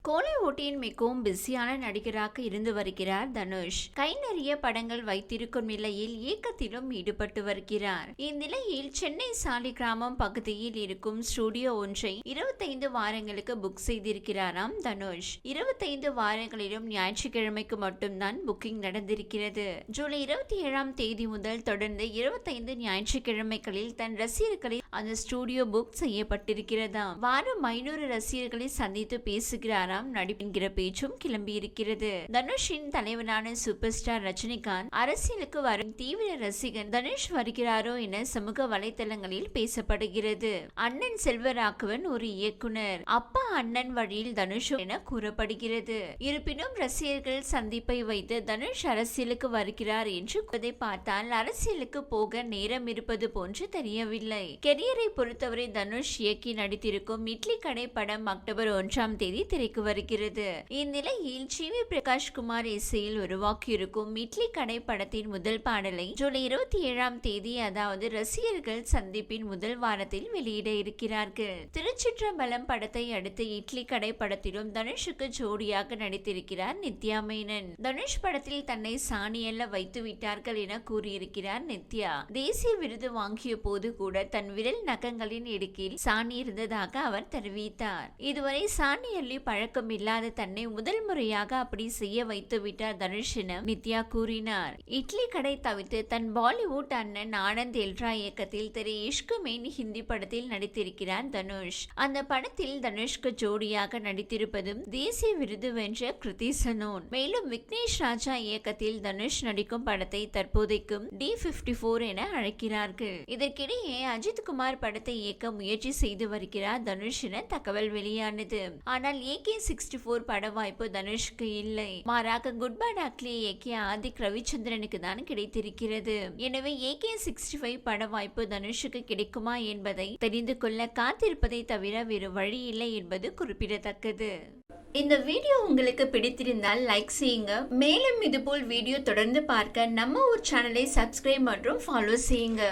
கோலிவுட்டின் மிகவும் பிஸியான நடிகராக இருந்து வருகிறார் தனுஷ். கை நிறைய படங்கள் வைத்திருக்கும் நிலையில் இயக்கத்திலும் ஈடுபட்டு வருகிறார். இந்நிலையில் சென்னை சாலிகிராமம் பகுதியில் இருக்கும் ஸ்டுடியோ ஒன்றை 25 வாரங்களுக்கு புக் செய்திருக்கிறாராம் தனுஷ். 25 வாரங்களிலும் ஞாயிற்றுக்கிழமைக்கு மட்டும்தான் புக்கிங் நடந்திருக்கிறது. ஜூலை 27ஆம் தேதி முதல் தொடர்ந்து 25 ஞாயிற்றுக்கிழமைகளில் தன் ரசிகர்களை அந்த ஸ்டுடியோ புக் செய்யப்பட்டிருக்கிறதாம். வாரம் 500 ரசிகர்களை சந்தித்து பேசுகிறாராம் நடிப்பின்கிற பேச்சும் கிளம்பி இருக்கிறது. தனுஷின் தலைவனான சூப்பர் ஸ்டார் ரஜினிகாந்த் அரசியலுக்கு வரும் தீவிர ரசிகன் தனுஷ் வருகிறாரோ என சமூக வலைதளங்களில் பேசப்படுகிறது. அண்ணன் செல்வராகவன் ஒரு இயக்குனர், அப்பா அண்ணன் வழியில் தனுஷ் என கூறப்படுகிறது. இருப்பினும் ரசிகர்கள் சந்திப்பை வைத்து தனுஷ் அரசியலுக்கு வருகிறார் என்று பார்த்தால் அரசியலுக்கு போக நேரம் இருப்பது போன்று தெரியவில்லை. கெரியரை பொறுத்தவரை தனுஷ் இயக்கி நடித்திருக்கும் இட்லி கடை படம் அக்டோபர் 1ஆம் தேதி திரைக்கு வருகிறது. இந்நிலையில் ஜிவி பிரகாஷ் குமார் இசையில் உருவாக்கியிருக்கும் இட்லி கடை படத்தின் முதல் பாடலை ஜூலை 27ஆம் தேதி, அதாவது ரசிகர்கள் சந்திப்பின் முதல் வாரத்தில் வெளியிட இருக்கிறார்கள். திருச்சிற்றம்பலம் படத்தை அடுத்து இட்லி கடை படத்திலும் தனுஷுக்கு ஜோடியாக நடித்திருக்கிறார் நித்யா மேனன். தனுஷ் படத்தில் தன்னை சாணியல்ல வைத்து விட்டார்கள் என கூறியிருக்கிறார் நித்யா. தேசிய விருது வாங்கிய போது கூட தன் விரல் நகங்களின் இடுக்கில் சாணி இருந்ததாக அவர் தெரிவித்தார். இதுவரை சாணி அள்ளி பழக்கம் இல்லாத தன்னை முதல் முறையாக அப்படி செய்ய வைத்து விட்டார் தனுஷ் என நித்யா கூறினார். இட்லி கடை தவிர்த்து தன் பாலிவுட் அண்ணன் ஆனந்த் எல்ரா இயக்கத்தில் திரு இஷ்கு மேன் ஹிந்தி படத்தில் நடித்திருக்கிறார் தனுஷ். அந்த படத்தில் தனுஷ்க்கு ஜோடியாக நடித்திருப்பதும் தேசிய விருது வென்ற கிருதி சனோன். மேலும் விக்னேஷ் ராஜா இயக்கத்தில் தனுஷ் நடிக்கும் படத்தை தற்போதைக்கும் D54 என அழைக்கிறார்கள். இதற்கிடையே அஜித் குமார் படத்தை இயக்க முயற்சி செய்து வருகிறார் தனுஷ் என தகவல் வெளியானது. ஆனால் AK64 பட வாய்ப்பு தனுஷ்க்கு இல்லை. மாறாக குட் பேட் அக்லி இயக்கிய ஆதிக் ரவிச்சந்திரனுக்கு தான் கிடைத்திருக்கிறது. எனவே AK65 பட வாய்ப்பு தனுஷுக்கு கிடைக்குமா என்பதை தெரிந்து கொள்ள காத்திருப்பதை தவிர வேறு வழி இல்லை என்பது குறிப்பிடத்தக்கது. இந்த வீடியோ உங்களுக்கு பிடித்திருந்தால் லைக் செய்யுங்க. மேலும் இதுபோல் வீடியோ தொடர்ந்து பார்க்க நம்ம ஒரு சேனலை சப்ஸ்கிரைப் மற்றும் ஃபாலோ செய்யுங்க.